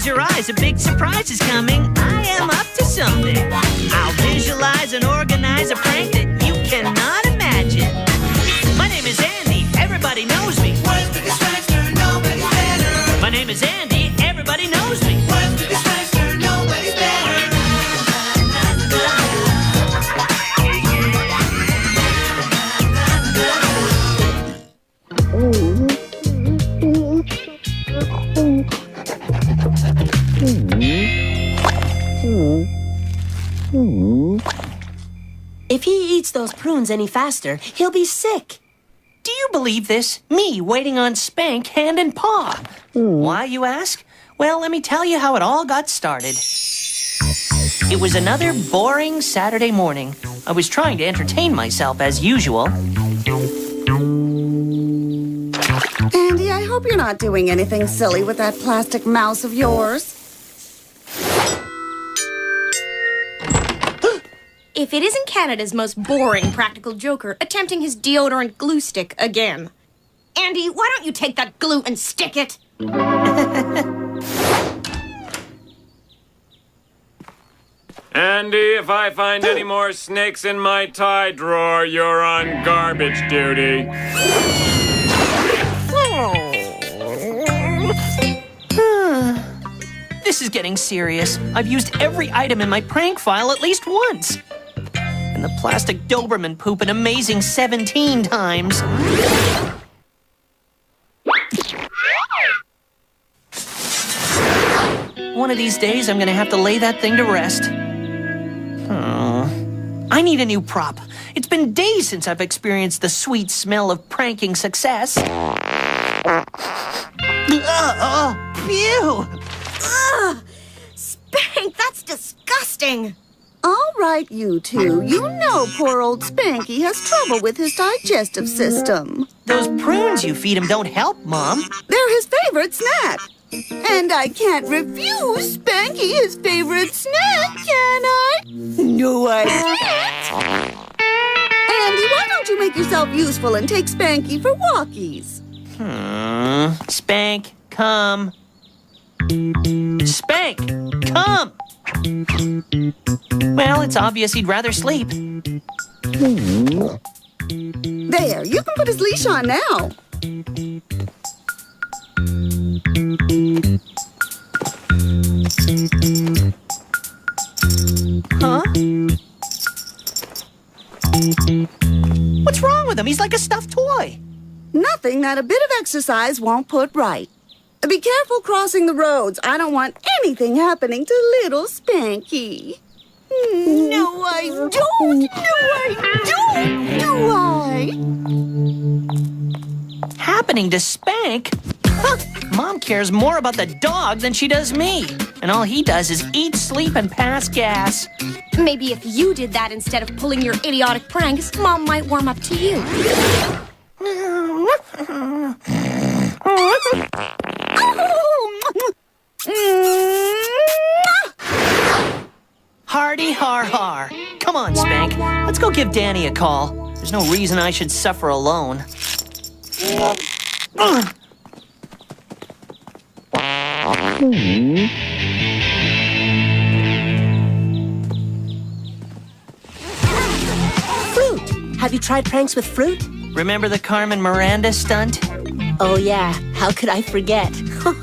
your eyes, a big surprise is coming. I am up to something. I'll visualize and organize a prank that you cannot imagine. My name is Andy, everybody knows me. World's biggest prankster, nobody's better. My name is Andy, everybody knows me. World's biggest prankster, nobody's better. If he eats those prunes any faster, he'll be sick. Do you believe this? Me waiting on Spank hand and paw. Why, you ask? Well, let me tell you how it all got started. It was another boring Saturday morning. I was trying to entertain myself as usual. Andy, I hope you're not doing anything silly with that plastic mouse of yours. If it isn't Canada's most boring practical joker attempting his deodorant glue stick again. Andy, why don't you take that glue and stick it? Andy, if I find any more snakes in my tie drawer, you're on garbage duty. This is getting serious. I've used every item in my prank file at least once. And the plastic Doberman poop an amazing 17 times. One of these days, I'm gonna have to lay that thing to rest. I need a new prop. It's been days since I've experienced the sweet smell of pranking success. Phew! Ugh! Spank, that's disgusting! All right, you two. You know poor old Spanky has trouble with his digestive system. Those prunes you feed him don't help, Mom. They're his favorite snack. And I can't refuse Spanky his favorite snack, can I? No, I can't. Andy, why don't you make yourself useful and take Spanky for walkies? Spank, come. Spank, come! Well, it's obvious he'd rather sleep. There, you can put his leash on now. Huh? What's wrong with him? He's like a stuffed toy. Nothing that a bit of exercise won't put right. Be careful crossing the roads. I don't want anything happening to little Spanky. No, I don't. No, I don't. Do I? Happening to Spank? Huh. Mom cares more about the dog than she does me. And all he does is eat, sleep, and pass gas. Maybe if you did that instead of pulling your idiotic pranks, Mom might warm up to you. Hardy har har. Come on, Spank. Let's go give Danny a call. There's no reason I should suffer alone. Fruit! Have you tried pranks with fruit? Remember the Carmen Miranda stunt? Oh, yeah. How could I forget? Too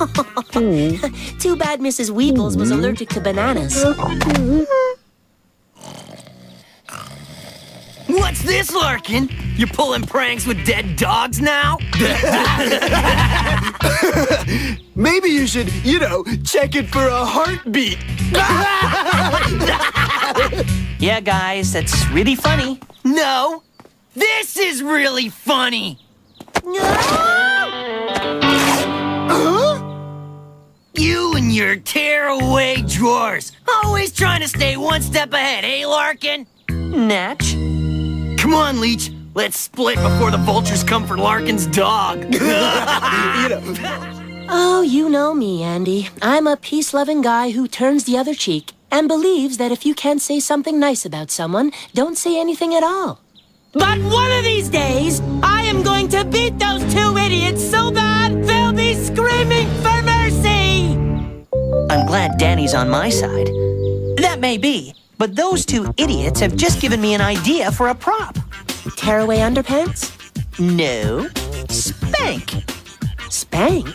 bad Mrs. Weebles was allergic to bananas. What's this, Larkin? You're pulling pranks with dead dogs now? Maybe you should, check it for a heartbeat. Yeah, guys, that's really funny. No, this is really funny. You and your tearaway drawers. Always trying to stay one step ahead, eh, Larkin? Natch? Come on, Leech. Let's split before the vultures come for Larkin's dog. Oh, you know me, Andy. I'm a peace-loving guy who turns the other cheek and believes that if you can't say something nice about someone, don't say anything at all. But one of these days, I am going to beat those two idiots so bad they'll be screaming for mercy! I'm money's on my side. That may be, but those two idiots have just given me an idea for a prop. Tearaway underpants? No, Spank. Spank?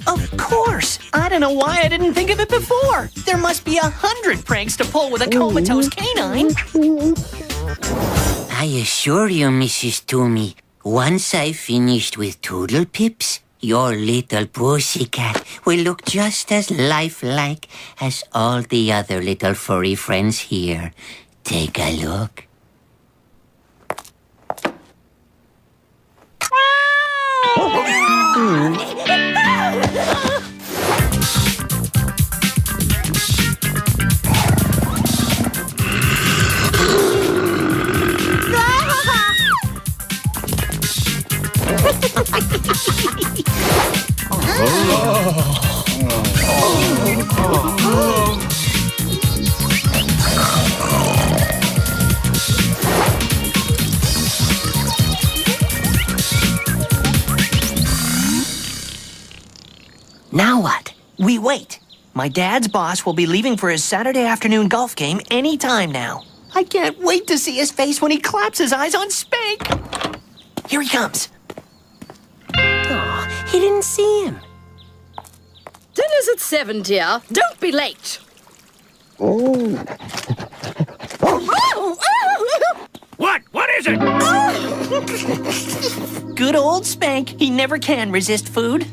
Of course. I don't know why I didn't think of it before. There must be 100 pranks to pull with a comatose canine. I assure you, Mrs. Toomey, once I've finished with Toodle Pips, your little pussycat will look just as lifelike as all the other little furry friends here. Take a look. Now what? We wait. My dad's boss will be leaving for his Saturday afternoon golf game any time now. I can't wait to see his face when he claps his eyes on Spank. Here he comes. Aw, he didn't see him. Dinner's at 7, dear. Don't be late. What? What is it? Good old Spank. He never can resist food.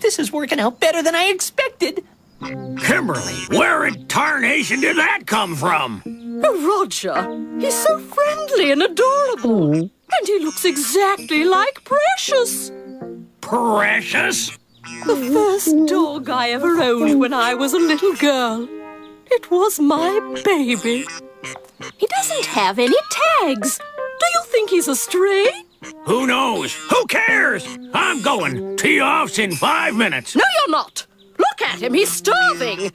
This is working out better than I expected. Kimberly, where in tarnation did that come from? Oh, Roger, he's so friendly and adorable. And he looks exactly like Precious. Precious? The first dog I ever owned when I was a little girl. It was my baby. He doesn't have any tags. Do you think he's a stray? Who knows? Who cares? I'm going. Tee off's in 5 minutes. No, you're not. Look at him. He's starving.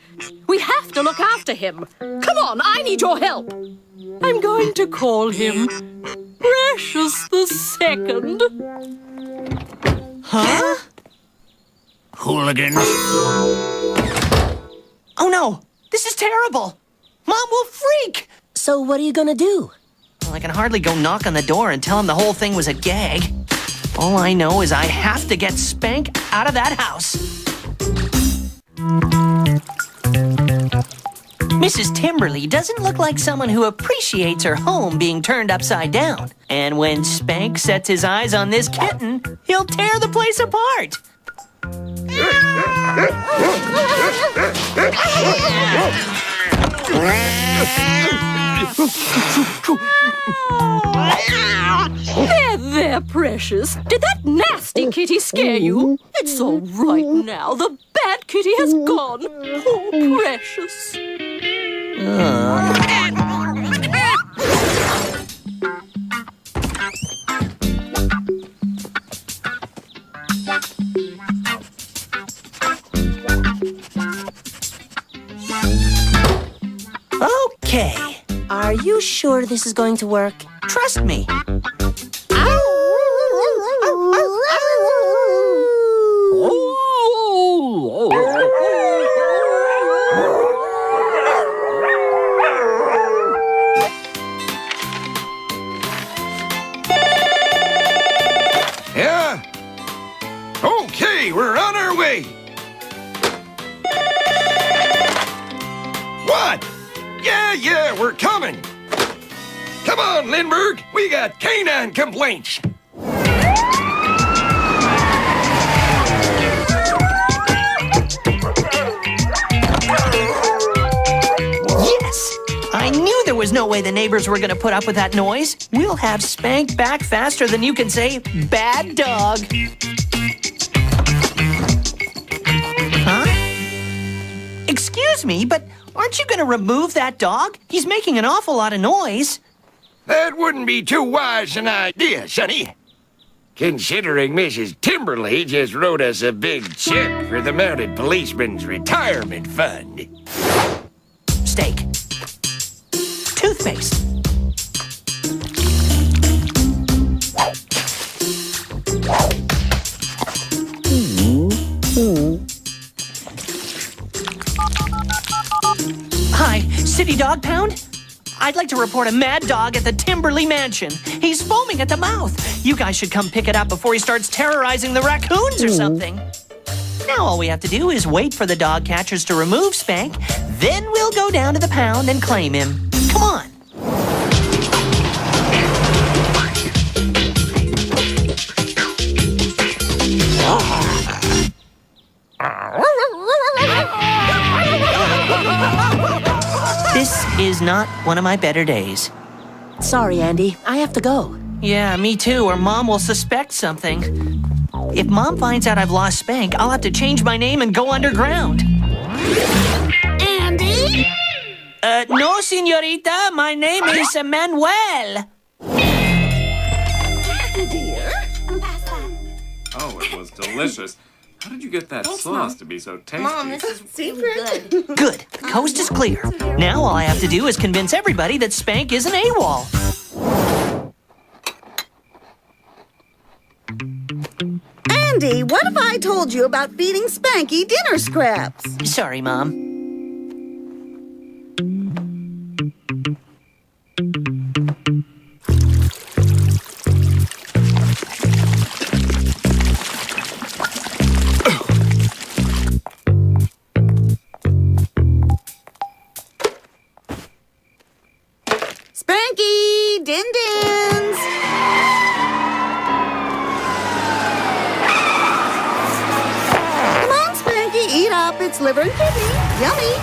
We have to look after him. Come on, I need your help. I'm going to call him Precious the Second. Huh? Hooligans. Oh no, this is terrible. Mom will freak. So what are you gonna do? Well, I can hardly go knock on the door and tell him the whole thing was a gag. All I know is I have to get Spank out of that house. Mrs. Timberly doesn't look like someone who appreciates her home being turned upside down. And when Spank sets his eyes on this kitten, he'll tear the place apart. There, Precious. Did that nasty kitty scare you? It's all right now. The bad kitty has gone. Oh, Precious. Okay, Are you sure this is going to work? trust me. Yeah? Okay, we're on our way. What? Yeah, we're coming. Come on, Lindbergh. We got canine complaints. Yes! I knew there was no way the neighbors were going to put up with that noise. We'll have Spank back faster than you can say, bad dog. Huh? Excuse me, but aren't you going to remove that dog? He's making an awful lot of noise. That wouldn't be too wise an idea, Sonny. Considering Mrs. Timberly just wrote us a big check for the mounted policeman's retirement fund. Steak. Toothpaste. City Dog Pound? I'd like to report a mad dog at the Timberly Mansion. He's foaming at the mouth. You guys should come pick it up before he starts terrorizing the raccoons or something. Now all we have to do is wait for the dog catchers to remove Spank. Then we'll go down to the pound and claim him. Come on. This is not one of my better days. Sorry, Andy. I have to go. Yeah, me too, or Mom will suspect something. If Mom finds out I've lost Spank, I'll have to change my name and go underground. Andy? No, señorita. My name is Manuel. Dear? Oh, it was delicious. How did you get that sauce to be so tasty? Mom, this is really good. Good. The coast is clear. Now all I have to do is convince everybody that Spank isn't AWOL. Andy, what if I told you about feeding Spanky dinner scraps? Sorry, Mom. Spanky! Din-dins! Come on, Spanky, eat up. It's liver and kidney. Yummy.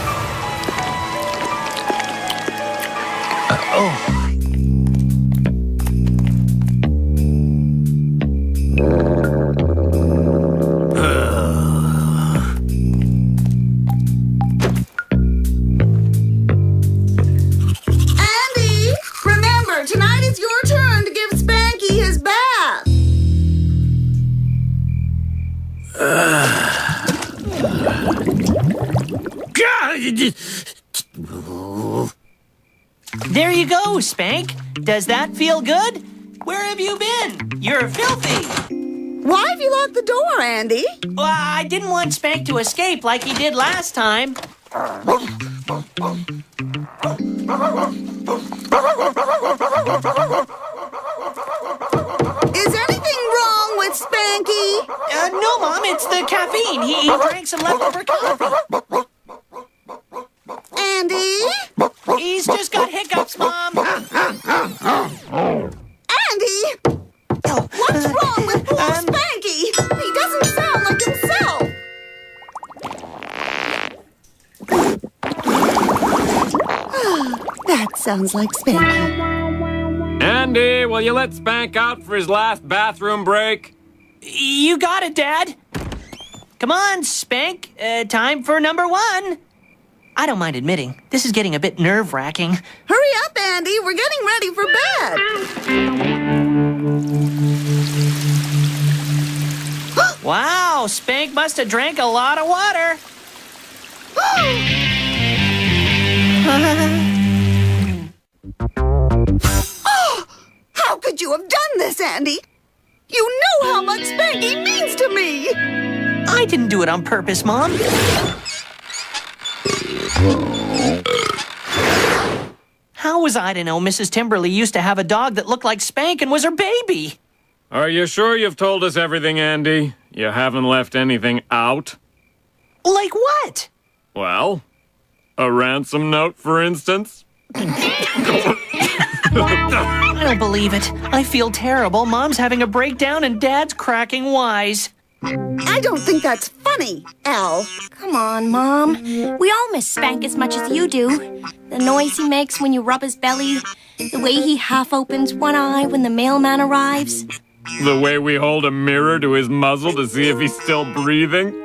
Andy, remember, tonight is your turn to give Spanky his bath. There you go, Spank. Does that feel good? Where have you been? You're filthy. Why have you locked the door, Andy? Well, I didn't want Spank to escape like he did last time. Is anything wrong with Spanky? No, Mom, it's the caffeine. He drank some leftover coffee. Andy? He's just got hiccups, Mom. Andy? What's wrong with poor Spanky? He doesn't sound like himself. That sounds like Spanky. Andy, will you let Spank out for his last bathroom break? You got it, Dad. Come on, Spank. Time for number one. I don't mind admitting, this is getting a bit nerve-wracking. Hurry up, Andy. We're getting ready for bed. Wow, Spank must have drank a lot of water. How could you have done this, Andy? You know how much Spanky means to me. I didn't do it on purpose, Mom. How was I to know Mrs. Timberly used to have a dog that looked like Spank and was her baby? Are you sure you've told us everything, Andy? You haven't left anything out? Like what? Well, a ransom note, for instance? I don't believe it. I feel terrible. Mom's having a breakdown and Dad's cracking wise. I don't think that's funny, Al. Come on, Mom. We all miss Spank as much as you do. The noise he makes when you rub his belly, the way he half opens one eye when the mailman arrives. The way we hold a mirror to his muzzle to see if he's still breathing?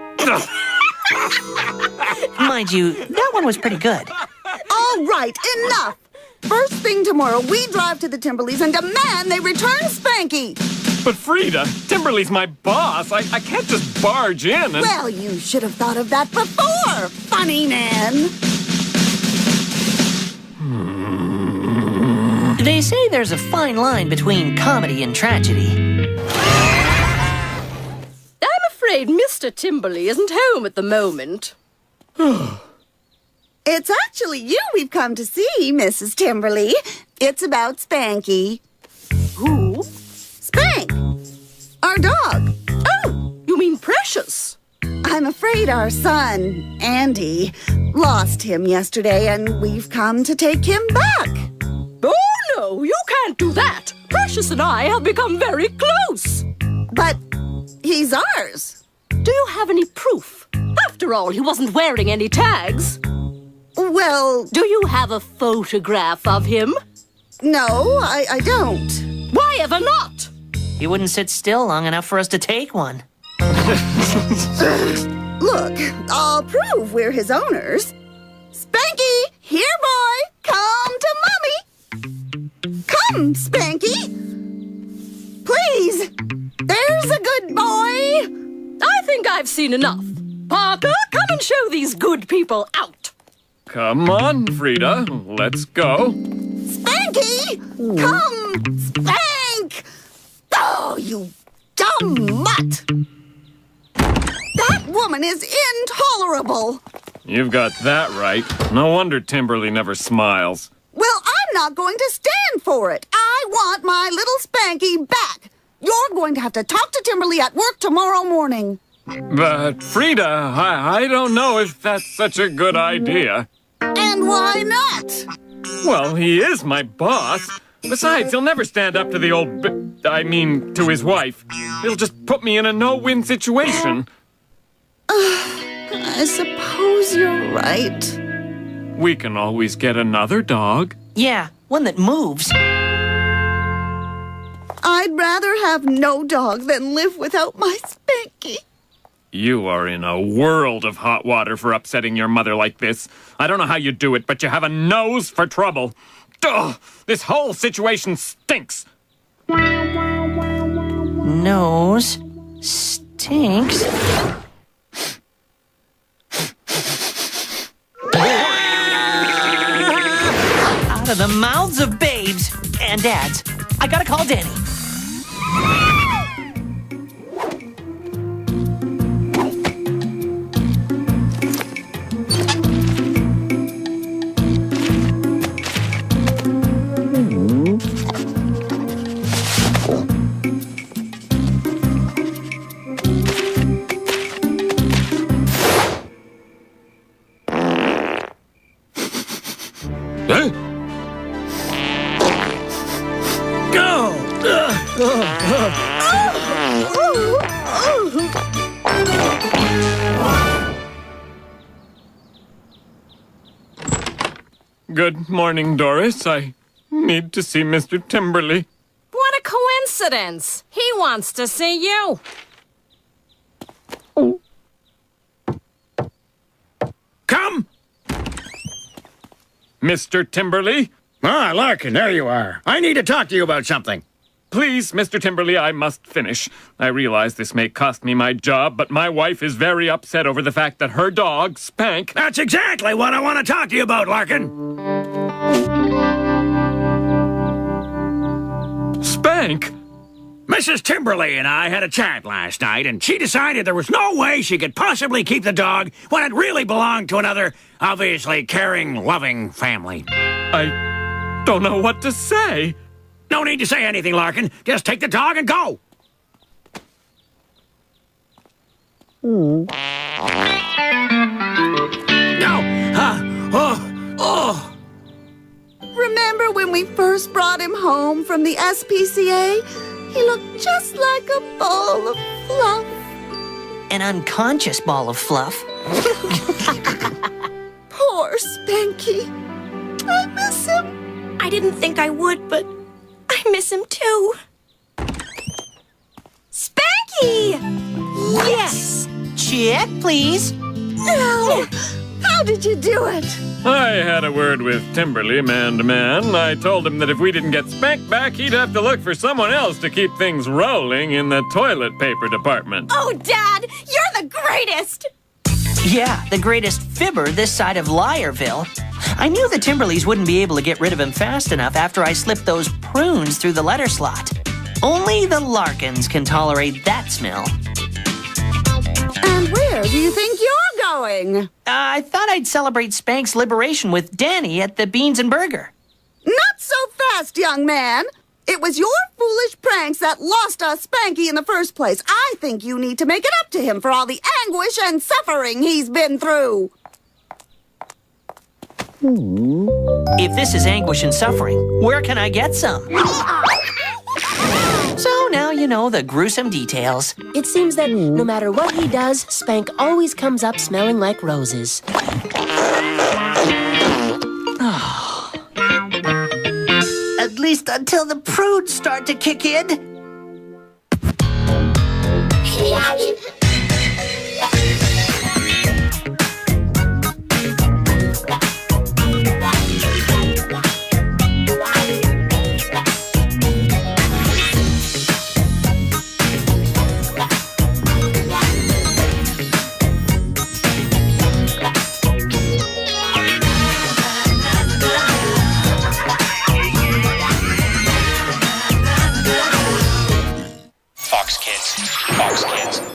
Mind you, that one was pretty good. All right, enough. First thing tomorrow, we drive to the Timberleys and demand they return Spanky. But Frida, Timberly's my boss. I can't just barge in and... Well, you should have thought of that before, funny man. They say there's a fine line between comedy and tragedy. I'm afraid Mr. Timberly isn't home at the moment. It's actually you we've come to see, Mrs. Timberly. It's about Spanky. Who? Spank! Our dog. Oh, you mean Precious? I'm afraid our son, Andy, lost him yesterday, and we've come to take him back. Oh, no, you can't do that. Precious and I have become very close. But he's ours. Do you have any proof? After all, he wasn't wearing any tags. Well, Do you have a photograph of him? no, I don't. Why ever not? He wouldn't sit still long enough for us to take one. Look, I'll prove we're his owners. Spanky, here, boy. Come to Mommy. Come, Spanky. Please. There's a good boy. I think I've seen enough. Parker, come and show these good people out. Come on, Frida. Let's go. Spanky! Come, Spank! Oh, you dumb mutt! That woman is intolerable. You've got that right. No wonder Timberly never smiles. Well, I'm not going to stand for it. I want my little Spanky back. You're going to have to talk to Timberly at work tomorrow morning. But, Frida, I don't know if that's such a good idea. And why not? Well, he is my boss. Besides, he'll never stand up to the old to his wife. He'll just put me in a no-win situation. I suppose you're right. We can always get another dog. Yeah, one that moves. I'd rather have no dog than live without my Spanky. You are in a world of hot water for upsetting your mother like this. I don't know how you do it, but you have a nose for trouble. Ugh, this whole situation stinks. Nose stinks. Out of the mouths of babes and dads. I gotta call Danny. Huh? Good morning, Doris. I need to see Mr. Timberly. What a coincidence. He wants to see you. Come! Mr. Timberly? Ah, Larkin, there you are. I need to talk to you about something. Please, Mr. Timberly, I must finish. I realize this may cost me my job, but my wife is very upset over the fact that her dog, Spank... That's exactly what I want to talk to you about, Larkin. Spank? Mrs. Timberly and I had a chat last night, and she decided there was no way she could possibly keep the dog when it really belonged to another, obviously caring, loving family. I don't know what to say. No need to say anything, Larkin. Just take the dog and go. No. Remember when we first brought him home from the SPCA? He looked just like a ball of fluff. An unconscious ball of fluff. Poor Spanky. I miss him. I didn't think I would, but I miss him too. Spanky! Yes! Check, please. No! How did you do it? I had a word with Timberly, man to man. I told him that if we didn't get Spank back, he'd have to look for someone else to keep things rolling in the toilet paper department. Oh, Dad, you're the greatest! Yeah, the greatest fibber this side of Liarville. I knew the Timberleys wouldn't be able to get rid of him fast enough after I slipped those prunes through the letter slot. Only the Larkins can tolerate that smell. And we Where do you think you're going? I thought I'd celebrate Spank's liberation with Danny at the Beans and Burger. Not so fast, young man. It was your foolish pranks that lost us Spanky in the first place. I think you need to make it up to him for all the anguish and suffering he's been through. If this is anguish and suffering, where can I get some? So now you know the gruesome details. It seems that no matter what he does, Spank always comes up smelling like roses. At least until the prudes start to kick in.